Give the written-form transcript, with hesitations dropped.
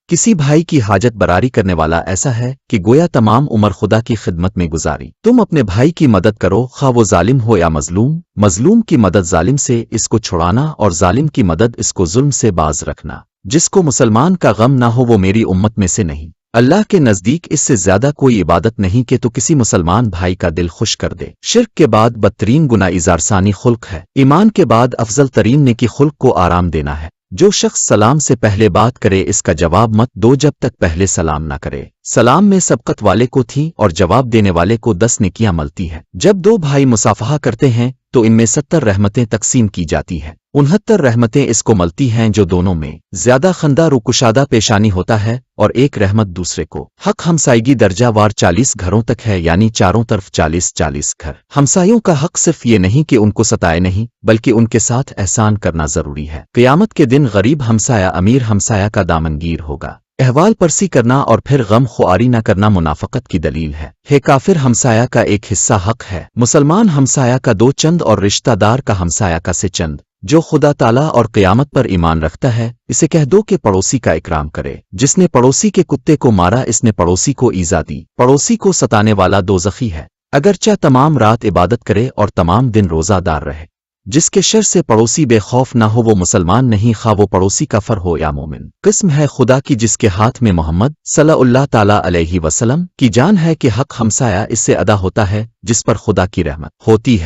کسی بھائی کی حاجت براری کرنے والا ایسا ہے کہ گویا تمام عمر خدا کی خدمت میں گزاری۔ تم اپنے بھائی کی مدد کرو، خواہ وہ ظالم ہو یا مظلوم، مظلوم کی مدد ظالم سے اس کو چھڑانا اور ظالم کی مدد اس کو ظلم سے باز رکھنا۔ جس کو مسلمان کا غم نہ ہو وہ میری امت میں سے نہیں۔ اللہ کے نزدیک اس سے زیادہ کوئی عبادت نہیں کہ تو کسی مسلمان بھائی کا دل خوش کر دے۔ شرک کے بعد بدترین گناہ اظہارثانی خلق ہے۔ ایمان کے بعد افضل ترین نیکی خلق کو آرام دینا ہے۔ جو شخص سلام سے پہلے بات کرے اس کا جواب مت دو جب تک پہلے سلام نہ کرے۔ سلام میں سبقت والے کو تھی اور جواب دینے والے کو 10 نیکیاں ملتی ہے۔ جب دو بھائی مصافحہ کرتے ہیں تو ان میں 70 رحمتیں تقسیم کی جاتی ہے۔ 69 رحمتیں اس کو ملتی ہیں جو دونوں میں زیادہ خندہ رو کشادہ پیشانی ہوتا ہے، اور ایک رحمت دوسرے کو۔ حق ہمسائیگی درجہ وار 40 گھروں تک ہے، یعنی چاروں طرف 40 گھر۔ ہمسایوں کا حق صرف یہ نہیں کہ ان کو ستائے نہیں، بلکہ ان کے ساتھ احسان کرنا ضروری ہے۔ قیامت کے دن غریب ہمسایہ امیر ہمسایہ کا دامنگیر ہوگا۔ احوال پرسی کرنا اور پھر غم خواری نہ کرنا منافقت کی دلیل ہے۔ کافر ہمسایہ کا ایک حصہ حق ہے، مسلمان ہمسایہ کا 2 چند اور رشتہ دار کا ہمسایہ کا سے چند۔ جو خدا تعالیٰ اور قیامت پر ایمان رکھتا ہے اسے کہہ دو کہ پڑوسی کا اکرام کرے۔ جس نے پڑوسی کے کتے کو مارا اس نے پڑوسی کو ایذا دی۔ پڑوسی کو ستانے والا دوزخی ہے، اگرچہ تمام رات عبادت کرے اور تمام دن روزہ دار رہے۔ جس کے شر سے پڑوسی بے خوف نہ ہو وہ مسلمان نہیں، خواہ وہ پڑوسی کافر ہو یا مومن۔ قسم ہے خدا کی جس کے ہاتھ میں محمد صلی اللہ تعالیٰ علیہ وسلم کی جان ہے کہ حق ہمسایہ اس سے ادا ہوتا ہے جس پر خدا کی رحمت ہوتی ہے۔